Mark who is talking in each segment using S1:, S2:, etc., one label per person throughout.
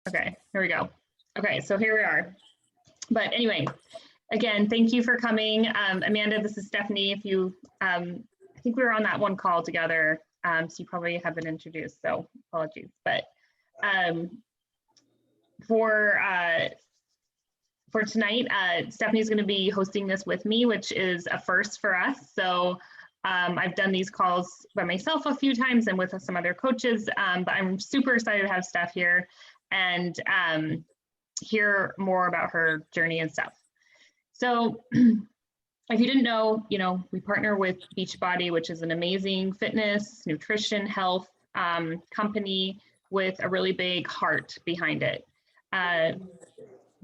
S1: Okay, here we go. Okay, so here we are. But anyway, again, thank you for coming. Amanda, this is Stephanie. If you, I think we were on that one call together, so you probably have been introduced, so apologies. But for tonight, Stephanie's going to be hosting this with me, which is a first for us. So I've done these calls by myself a few times and with some other coaches, but I'm super excited to have Steph here and hear more about her journey and stuff. So if you didn't know, we partner with Beachbody, which is an amazing fitness, nutrition, health company with a really big heart behind it. I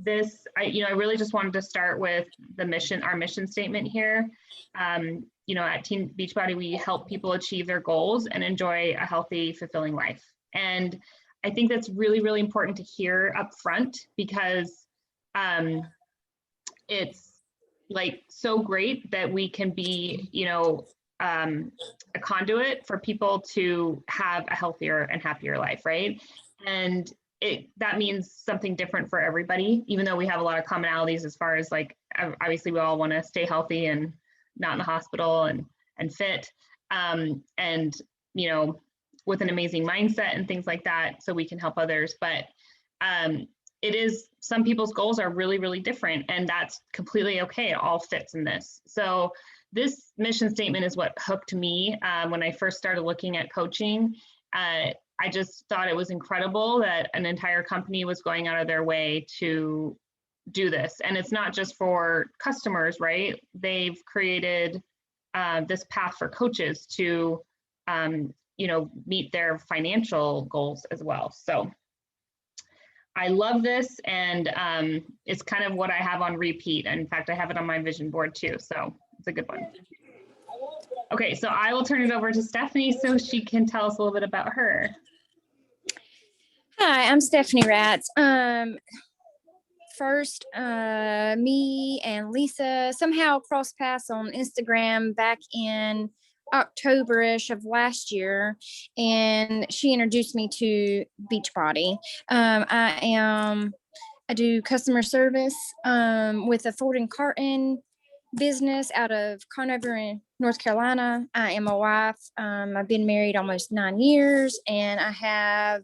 S1: really just wanted to start with the mission, our mission statement here. At Team Beachbody, we help people achieve their goals and enjoy a healthy, fulfilling life. And I think that's really, really important to hear up front because it's like so great that we can be, a conduit for people to have a healthier and happier life, right? And that means something different for everybody, even though we have a lot of commonalities as far as like, obviously we all want to stay healthy and not in the hospital and fit, and, with an amazing mindset and things like that, so we can help others. But some people's goals are really, really different, and that's completely okay. It all fits in this. So this mission statement is what hooked me when I first started looking at coaching. I just thought it was incredible that an entire company was going out of their way to do this. And it's not just for customers, right? They've created this path for coaches to, meet their financial goals as well. So I love this, and it's kind of what I have on repeat. In fact, I have it on my vision board too, so it's a good one. Okay, so I will turn it over to Stephanie so she can tell us a little bit about her.
S2: Hi, I'm Stephanie Ratz. First, me and Lisa somehow crossed paths on Instagram back in October-ish of last year, and she introduced me to Beachbody. I do customer service with a folding carton business out of Conover in North Carolina. I am a wife. I've been married almost 9 years, and I have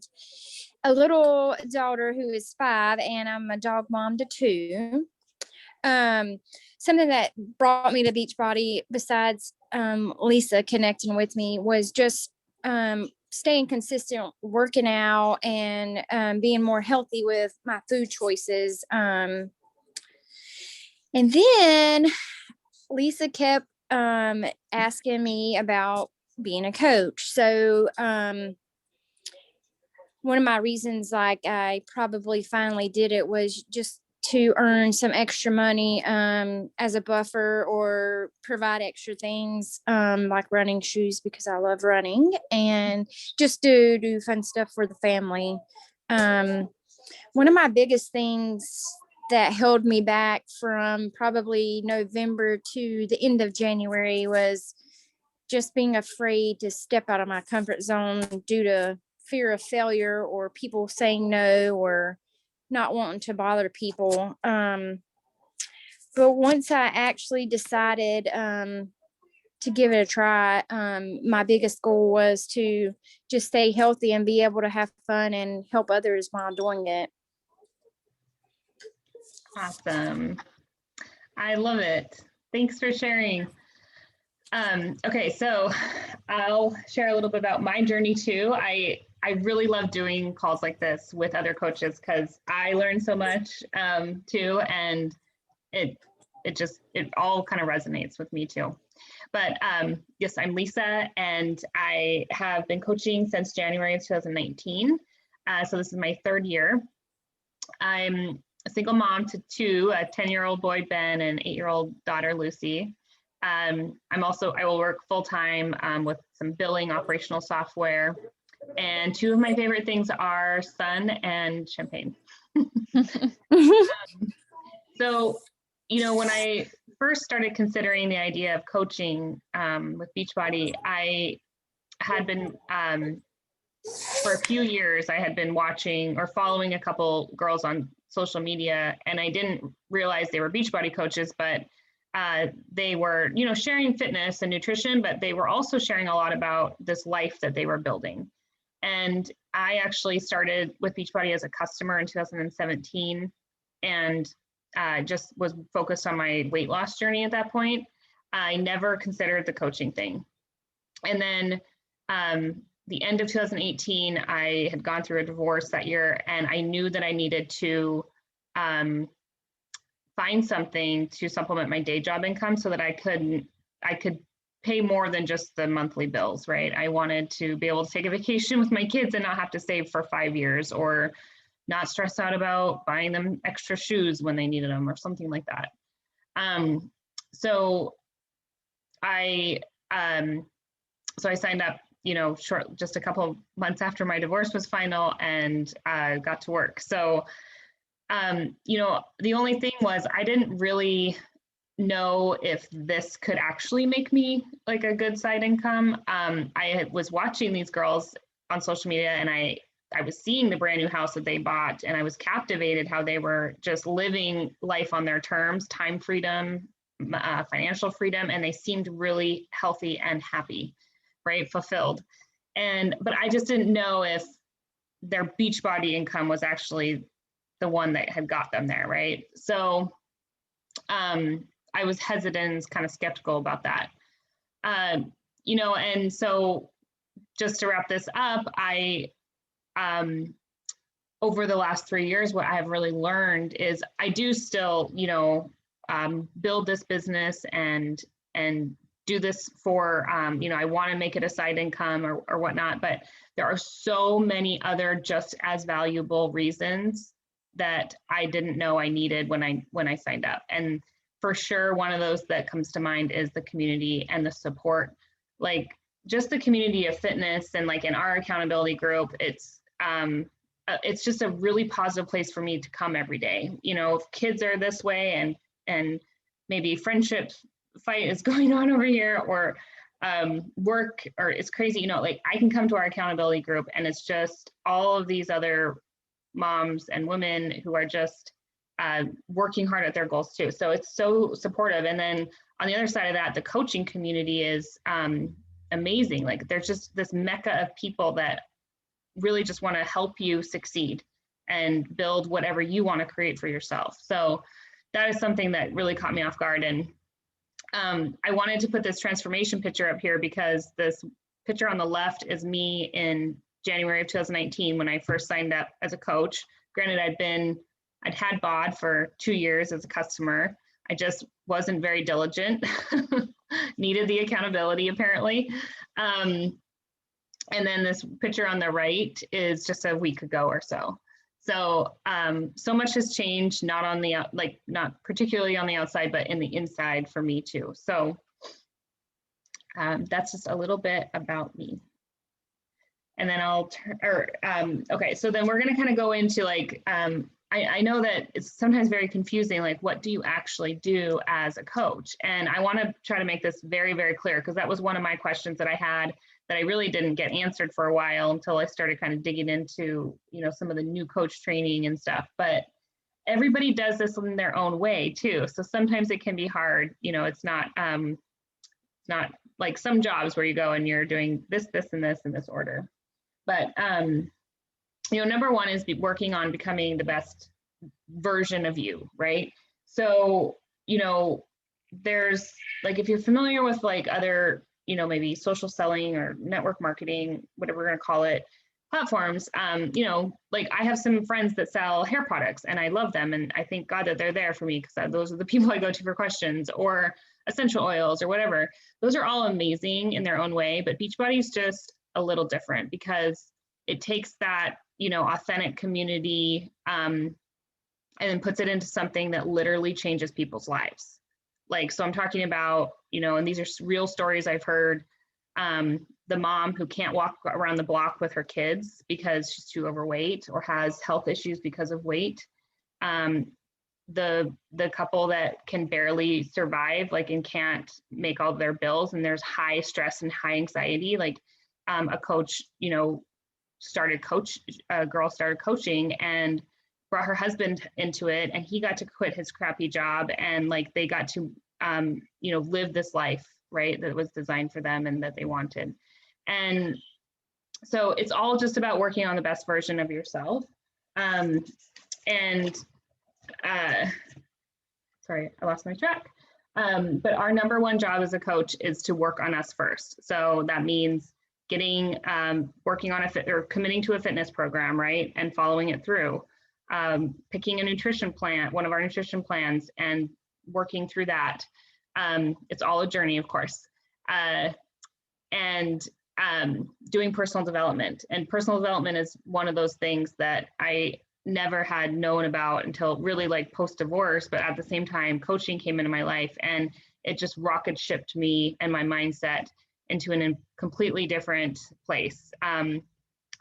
S2: a little daughter who is 5, and I'm a dog mom to 2. Something that brought me to Beachbody, besides Lisa connecting with me, was just staying consistent, working out, and being more healthy with my food choices. And then Lisa kept asking me about being a coach. So one of my reasons, like, I probably finally did it was just to earn some extra money as a buffer or provide extra things like running shoes, because I love running, and just to do fun stuff for the family. One of my biggest things that held me back from probably November to the end of January was just being afraid to step out of my comfort zone due to fear of failure or people saying no or not wanting to bother people. But once I actually decided to give it a try, my biggest goal was to just stay healthy and be able to have fun and help others while doing it.
S1: Awesome. I love it. Thanks for sharing. Okay, so I'll share a little bit about my journey too. I really love doing calls like this with other coaches because I learn so much too, and it all kind of resonates with me too. But yes, I'm Lisa, and I have been coaching since January of 2019. So this is my 3rd year. I'm a single mom to 2, a 10-year-old boy, Ben, and 8-year-old daughter, Lucy. I will work full-time with some billing operational software. And 2 of my favorite things are sun and champagne. So, when I first started considering the idea of coaching with Beachbody, I had been for a few years, I had been watching or following a couple girls on social media, and I didn't realize they were Beachbody coaches, but they were, you know, sharing fitness and nutrition, but they were also sharing a lot about this life that they were building. And I actually started with Beachbody as a customer in 2017, and just was focused on my weight loss journey at that point. I never considered the coaching thing. And then the end of 2018, I had gone through a divorce that year, and I knew that I needed to find something to supplement my day job income so that I could pay more than just the monthly bills, right? I wanted to be able to take a vacation with my kids and not have to save for 5 years, or not stress out about buying them extra shoes when they needed them or something like that. So I signed up, you know, just a couple months after my divorce was final, and got to work. So, you know, the only thing was I didn't really know if this could actually make me like a good side income. I was watching these girls on social media, and I was seeing the brand new house that they bought, and I was captivated how they were just living life on their terms, time freedom, financial freedom, and they seemed really healthy and happy, right? Fulfilled. But I just didn't know if their Beachbody income was actually the one that had got them there, right? So I was hesitant, kind of skeptical about that. You know, and so just to wrap this up, over the last 3 years, what I have really learned is I do still, you know, build this business and do this for, you know, I want to make it a side income or whatnot, but there are so many other just as valuable reasons that I didn't know I needed when I signed up. And for sure, one of those that comes to mind is the community and the support, like just the community of fitness, and like in our accountability group, it's just a really positive place for me to come every day. You know, if kids are this way and maybe friendship fight is going on over here, or work, or it's crazy, you know, like I can come to our accountability group, and it's just all of these other moms and women who are just working hard at their goals too. So it's so supportive. And then on the other side of that, the coaching community is amazing. Like there's just this mecca of people that really just want to help you succeed and build whatever you want to create for yourself. So that is something that really caught me off guard. And I wanted to put this transformation picture up here because this picture on the left is me in January of 2019 when I first signed up as a coach. Granted, I'd had BOD for 2 years as a customer. I just wasn't very diligent, needed the accountability apparently. And then this picture on the right is just a week ago or so. So, so much has changed, not particularly on the outside, but in the inside for me too. So that's just a little bit about me. And then okay, so then we're gonna kind of go into like, I know that it's sometimes very confusing, like what do you actually do as a coach? And I wanna try to make this very, very clear, because that was one of my questions that I had that I really didn't get answered for a while until I started kind of digging into, you know, some of the new coach training and stuff. But everybody does this in their own way too. So sometimes it can be hard, you know, it's not like some jobs where you go and you're doing this, and this in this order. But, you know, number one is working on becoming the best version of you, right? So, you know, there's like, if you're familiar with like other, you know, maybe social selling or network marketing, whatever we're going to call it, platforms, you know, like I have some friends that sell hair products and I love them. And I thank God that they're there for me, because those are the people I go to for questions, or essential oils or whatever. Those are all amazing in their own way, but Beachbody is just a little different because it takes that, you know, authentic community and then puts it into something that literally changes people's lives. Like, so I'm talking about, you know, and these are real stories I've heard. The mom who can't walk around the block with her kids because she's too overweight or has health issues because of weight. The couple that can barely survive, like, and can't make all their bills, and there's high stress and high anxiety. Like, a coach, you know, a girl started coaching and brought her husband into it, and he got to quit his crappy job, and like they got to live this life, right, that was designed for them and that they wanted. And so it's all just about working on the best version of yourself. Sorry, I lost my track. But our number one job as a coach is to work on us first. So that means working on committing to a fitness program, right? And following it through, picking a nutrition plan, one of our nutrition plans, and working through that. It's all a journey, of course. And doing personal development. And personal development is one of those things that I never had known about until really like post-divorce, but at the same time, coaching came into my life and it just rocket shipped me and my mindset into a completely different place.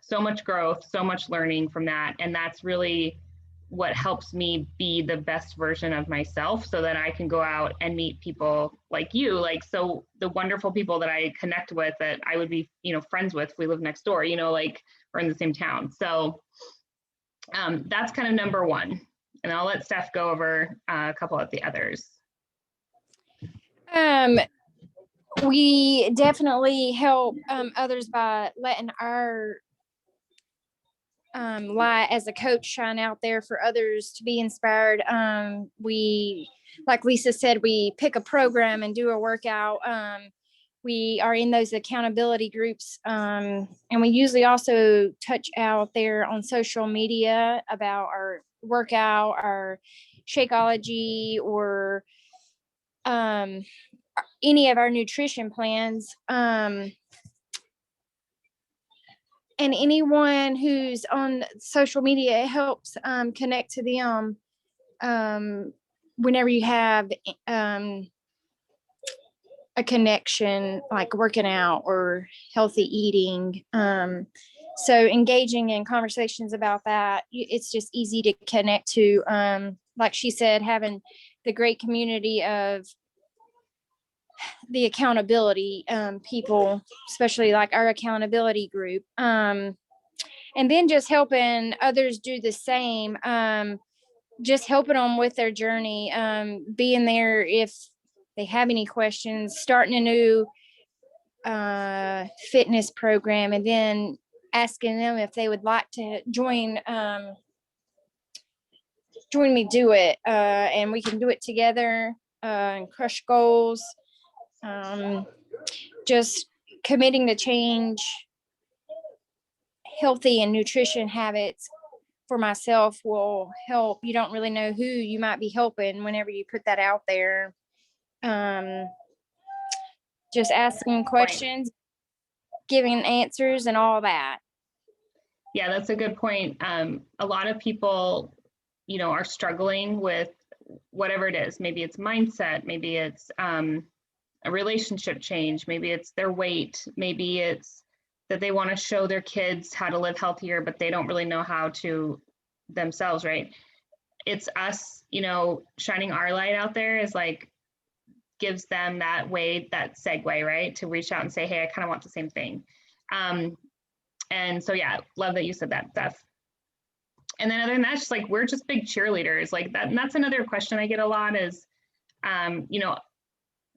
S1: So much growth, so much learning from that. And that's really what helps me be the best version of myself so that I can go out and meet people like you, like, so the wonderful people that I connect with that I would be, friends with if we live next door, like we're in the same town. So that's kind of number one. And I'll let Steph go over a couple of the others.
S2: We definitely help others by letting our light as a coach shine out there for others to be inspired. We, like Lisa said, we pick a program and do a workout. We are in those accountability groups. And we usually also touch out there on social media about our workout, our Shakeology, or any of our nutrition plans. And anyone who's on social media, it helps connect to them whenever you have a connection, like working out or healthy eating. So engaging in conversations about that, it's just easy to connect to. Like she said, having the great community of the accountability people, especially like our accountability group. And then just helping others do the same, just helping them with their journey, being there if they have any questions, starting a new fitness program, and then asking them if they would like to join me do it, and we can do it together and crush goals. Just committing to change healthy and nutrition habits for myself will help. You don't really know who you might be helping whenever you put that out there. Just asking questions, giving answers, and all that.
S1: Yeah, that's a good point. A lot of people, are struggling with whatever it is. Maybe it's mindset, maybe it's a relationship change, maybe it's their weight, maybe it's that they want to show their kids how to live healthier, but they don't really know how to themselves, right? It's us, shining our light out there is like, gives them that way, that segue, right? To reach out and say, hey, I kind of want the same thing. And so, yeah, love that you said that, Steph. And then other than that, just like, we're just big cheerleaders like that. And that's another question I get a lot is,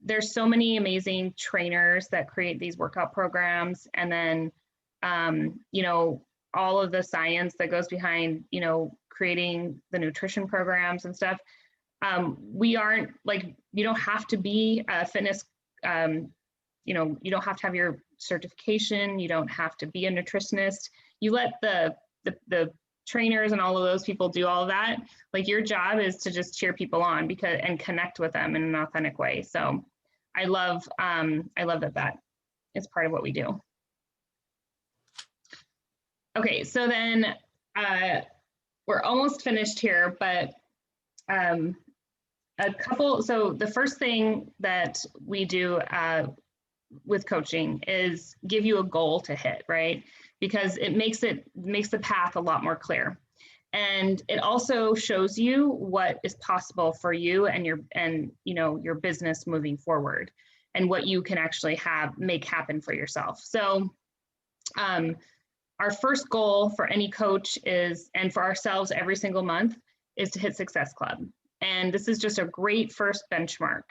S1: there's so many amazing trainers that create these workout programs. And then, all of the science that goes behind, creating the nutrition programs and stuff. We aren't like, you don't have to be a fitness, you don't have to have your certification. You don't have to be a nutritionist. You let the trainers and all of those people do all of that. Like, your job is to just cheer people on and connect with them in an authentic way. So I love that is part of what we do. Okay, so then we're almost finished here, but so the first thing that we do with coaching is give you a goal to hit, right? Because it makes the path a lot more clear. And it also shows you what is possible for you and your business moving forward, and what you can actually make happen for yourself. So our first goal for any coach is, and for ourselves every single month, is to hit Success Club. And this is just a great first benchmark.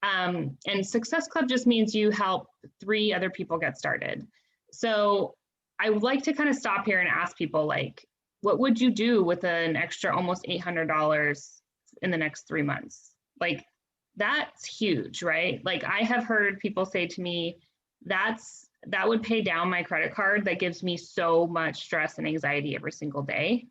S1: And Success Club just means you help 3 other people get started. So I would like to kind of stop here and ask people, like, what would you do with an extra almost $800 in the next 3 months? Like, that's huge, right? Like, I have heard people say to me, that would pay down my credit card that gives me so much stress and anxiety every single day.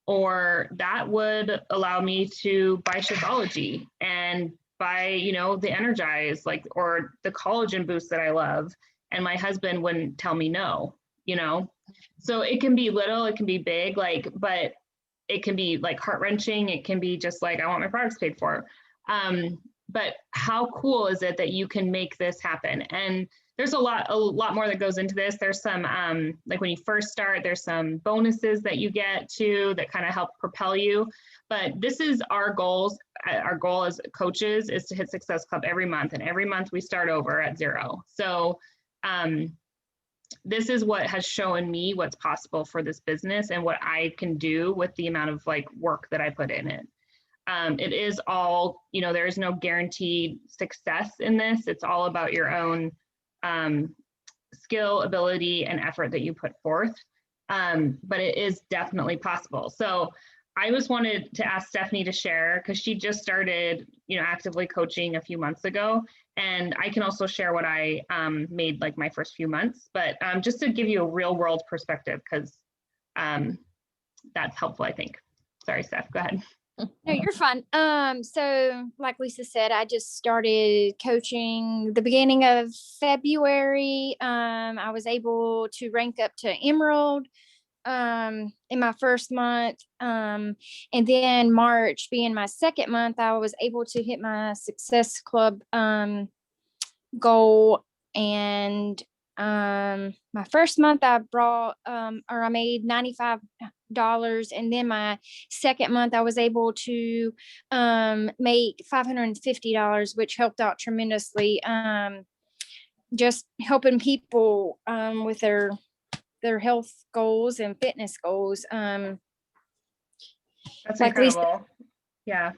S1: Or that would allow me to buy Shakeology and buy, you know, the Energize, like, or the collagen boost that I love. And my husband wouldn't tell me no, you know? So it can be little, it can be big, like, but it can be like heart wrenching. It can be just like, I want my products paid for. But how cool is it that you can make this happen? And there's a lot more that goes into this. There's some, like when you first start, there's some bonuses that you get too that kind of help propel you. But this is our goals. Our goal as coaches is to hit Success Club every month. And every month we start over at 0. So this is what has shown me what's possible for this business and what I can do with the amount of like work that I put in it. It is all, you know, there is no guaranteed success in this. It's all about your own skill, ability, and effort that you put forth. But it is definitely possible. So I just wanted to ask Stephanie to share, because she just started, you know, actively coaching a few months ago. And I can also share what I made like my first few months, but just to give you a real world perspective, because that's helpful, I think. Sorry, Steph, go ahead.
S2: No, you're fine. So like Lisa said, I just started coaching the beginning of February. I was able to rank up to Emerald in my first month. And then March being my second month, I was able to hit my Success Club goal. And my first month I made $95, and then my second month I was able to make $550, which helped out tremendously. Just helping people with their health goals and fitness goals.
S1: That's
S2: like
S1: incredible. Yeah.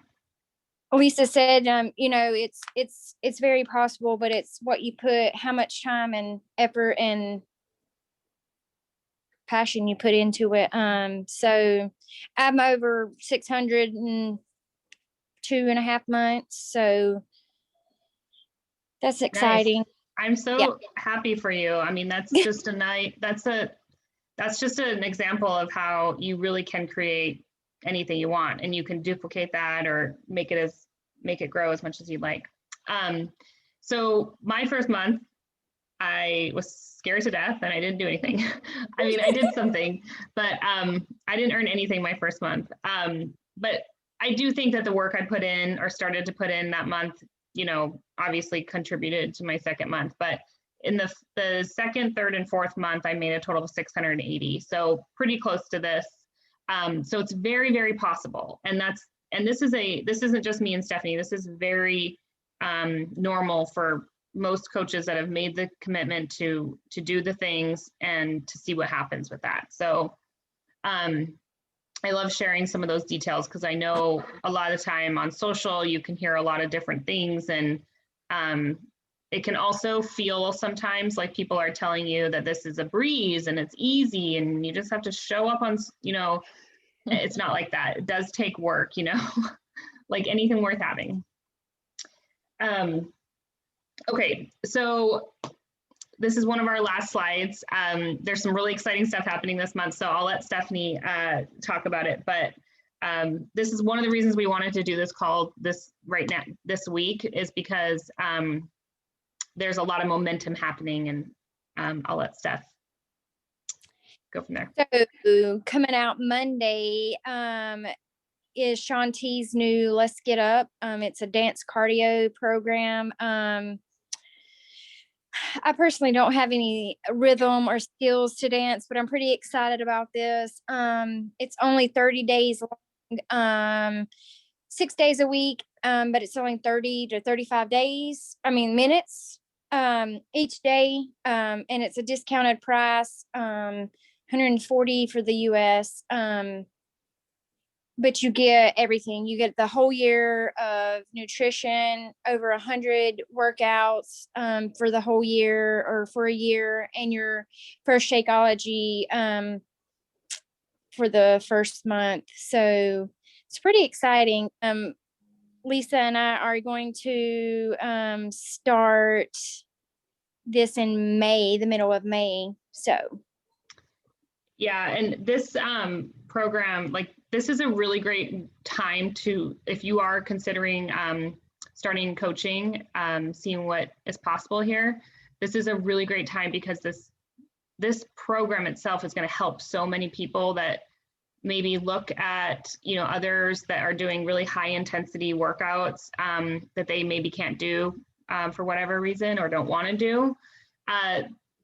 S2: Lisa said, you know, it's very possible, but it's what you put, how much time and effort and passion you put into it. So I'm over 600 in 2.5 months. So that's exciting.
S1: Nice. I'm so happy for you. I mean, that's just that's just an example of how you really can create anything you want, and you can duplicate that or make it grow as much as you'd like. So my first month, I was scared to death and I didn't do anything. I mean, I did something, but I didn't earn anything my first month. But I do think that the work I put in or started to put in that month, you know, obviously contributed to my second month. But in the second, third, and fourth month, I made a total of 680. So pretty close to this. So it's very, very possible. And this isn't just me and Stephanie. This is very normal for most coaches that have made the commitment to do the things and to see what happens with that. So I love sharing some of those details, because I know a lot of time on social, you can hear a lot of different things, and it can also feel sometimes like people are telling you that this is a breeze and it's easy and you just have to show up on, you know, it's not like that. It does take work, you know, like anything worth having. Okay, so this is one of our last slides. There's some really exciting stuff happening this month, so I'll let Stephanie talk about it. But this is one of the reasons we wanted to do this call this week, is because there's a lot of momentum happening, and I'll let Steph go from there.
S2: So coming out Monday is Shaun T's new Let's Get Up. It's a dance cardio program. I personally don't have any rhythm or skills to dance, but I'm pretty excited about this. It's only 30 days long, 6 days a week, but it's only 30 to 35 minutes each day. And it's a discounted price. $140 for the US. But you get everything. You get the whole year of nutrition, over 100 workouts for the whole year or for a year, and your first Shakeology for the first month. So it's pretty exciting. Lisa and I are going to start this in May, the middle of May. So
S1: yeah, and this program, like this is a really great time to, if you are considering starting coaching, seeing what is possible here, this is a really great time because this program itself is going to help so many people that maybe look at, you know, others that are doing really high intensity workouts that they maybe can't do for whatever reason or don't want to do.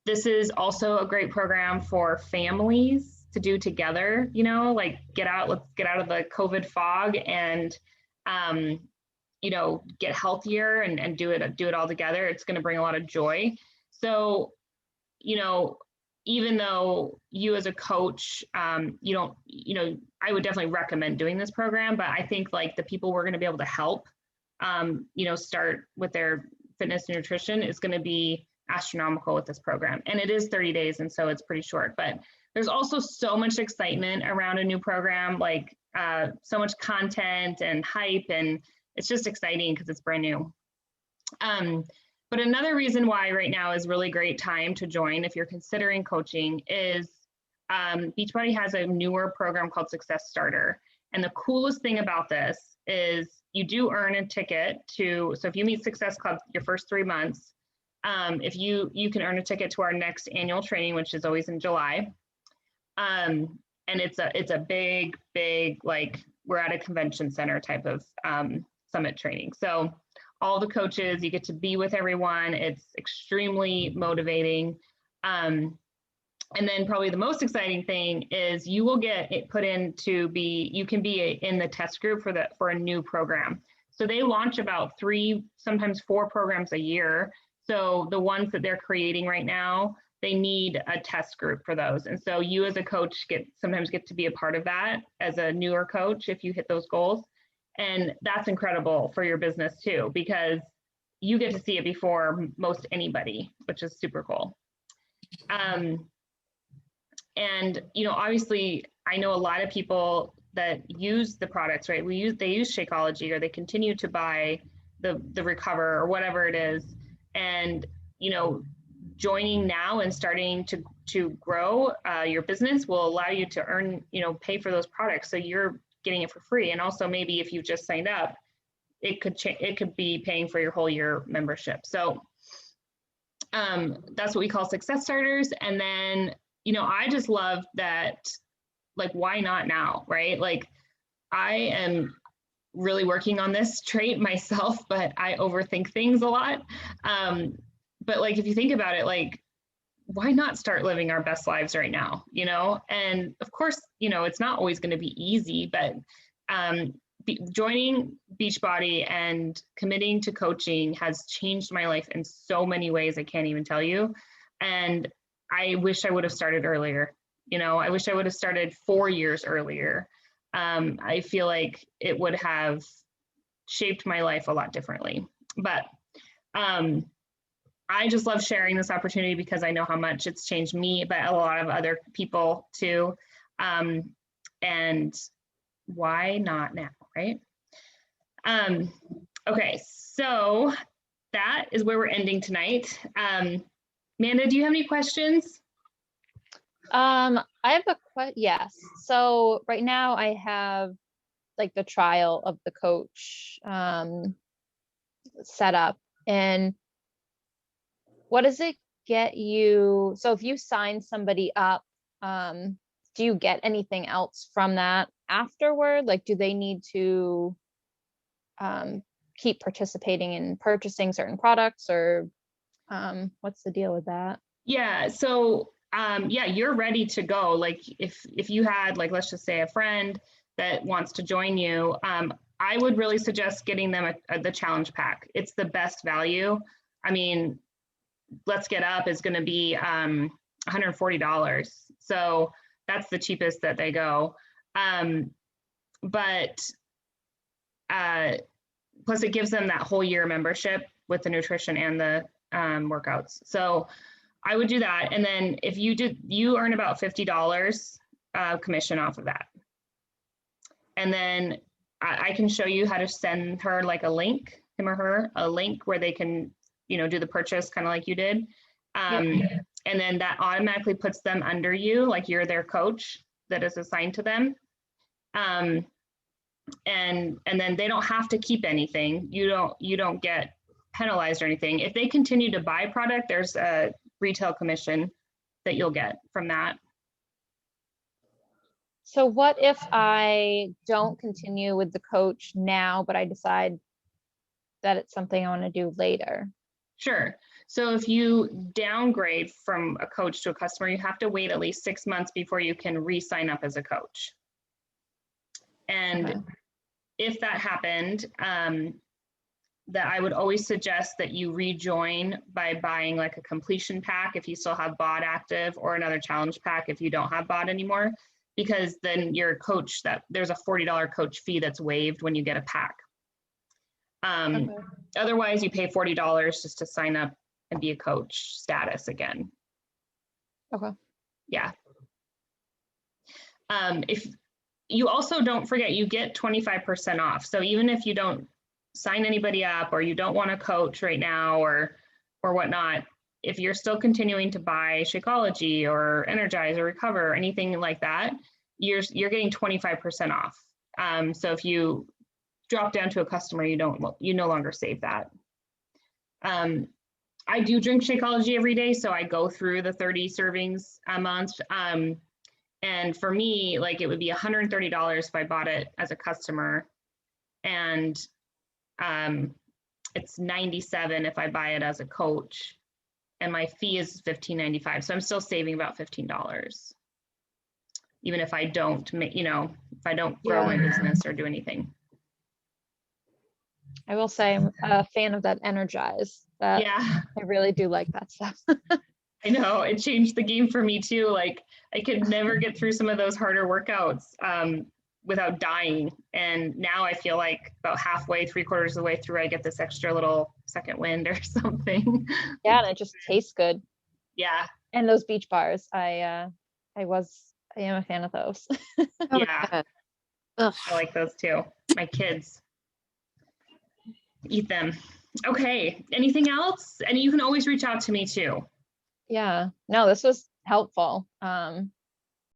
S1: This is also a great program for families to do together, you know, like let's get out of the COVID fog and, you know, get healthier and do it all together. It's going to bring a lot of joy. So, you know, even though you as a coach, you don't, you know, I would definitely recommend doing this program, but I think like the people we're going to be able to help, you know, start with their fitness and nutrition is going to be astronomical with this program. And it is 30 days. And so it's pretty short, but there's also so much excitement around a new program, like so much content and hype, and it's just exciting because it's brand new. But another reason why right now is really great time to join if you're considering coaching is Beachbody has a newer program called Success Starter. And the coolest thing about this is you do earn a ticket to, so if you meet Success Club your first 3 months, if you can earn a ticket to our next annual training, which is always in July. And it's a big, like we're at a convention center type of summit training. So all the coaches, you get to be with everyone. It's extremely motivating. And then probably the most exciting thing is you will get it put in to be, you can be in the test group for a new program. So they launch about 3, sometimes 4 programs a year. So the ones that they're creating right now, they need a test group for those. And so you as a coach sometimes get to be a part of that as a newer coach if you hit those goals. And that's incredible for your business too, because you get to see it before most anybody, which is super cool. And, you know, obviously I know a lot of people that use the products, right? They use Shakeology, or they continue to buy the Recover or whatever it is. And, you know, joining now and starting to grow your business will allow you to earn, you know, pay for those products. So you're getting it for free. And also maybe if you've just signed up, it could be paying for your whole year membership. So that's what we call Success Starters. And then, you know, I just love that, like, why not now, right? Like, I am really working on this trait myself, but I overthink things a lot. But like, if you think about it, like, why not start living our best lives right now, you know? And of course, you know, it's not always going to be easy, but joining Beachbody and committing to coaching has changed my life in so many ways I can't even tell you. And I wish I would have started earlier. You know, I wish I would have started 4 years earlier. I feel like it would have shaped my life a lot differently. But I just love sharing this opportunity because I know how much it's changed me, but a lot of other people too. And why not now, right? Okay, so that is where we're ending tonight. Amanda, do you have any questions?
S3: I have a question. Yes. So right now I have like the trial of the coach set up, and what does it get you? So if you sign somebody up, do you get anything else from that afterward? Like, do they need to keep participating in purchasing certain products, or what's the deal with that?
S1: Yeah, so yeah, you're ready to go. Like if you had, like, let's just say a friend that wants to join you, I would really suggest getting them the challenge pack. It's the best value. I mean, Let's Get Up is going to be, I $140. So that's the cheapest that they go. But plus it gives them that whole year membership with the nutrition and the workouts. So I would do that. And then if you earn about $50 commission off of that. And then I can show you how to send her like a link, him or her, a link where they can, do the purchase kind of like you did. And then that automatically puts them under you, like you're their coach that is assigned to them. And then they don't have to keep anything. You don't get penalized or anything. If they continue to buy product, there's a retail commission that you'll get from that.
S3: So what if I don't continue with the coach now, but I decide that it's something I want to do later?
S1: Sure. So if you downgrade from a coach to a customer, you have to wait at least 6 months before you can re-sign up as a coach. And
S3: Okay.
S1: if that happened, that I would always suggest that you rejoin by buying like a completion pack if you still have BOD active, or another challenge pack if you don't have BOD anymore, because then your coach, that there's a $40 coach fee that's waived when you get a pack.
S3: Okay.
S1: Otherwise you pay $40 just to sign up and be a coach status again.
S3: Okay.
S1: Yeah. If you also don't forget, you get 25% off. So even if you don't sign anybody up, or you don't want to coach right now, or whatnot, if you're still continuing to buy Shakeology or Energize or Recover or anything like that, you're getting 25% off. So if you drop down to a customer, you no longer save that. I do drink Shakeology every day, so I go through the 30 servings a month. And for me, like, it would be $130 if I bought it as a customer, and it's $97 if I buy it as a coach, and my fee is $15.95. So I'm still saving about $15, even if I don't make, if I don't grow my business or do anything.
S3: I will say I'm a fan of that Energize. That
S1: Yeah,
S3: I really do like that stuff.
S1: I know, it changed the game for me too. Like, I could never get through some of those harder workouts without dying. And now I feel like about halfway, 3/4 of the way through, I get this extra little second wind or something.
S3: Yeah, and it just tastes good.
S1: Yeah,
S3: And those beach bars, I am a fan of those.
S2: Oh,
S1: yeah,
S2: ugh.
S1: I like those too. My kids eat them. Okay, anything else? And you can always reach out to me too.
S3: Yeah, no, this was helpful.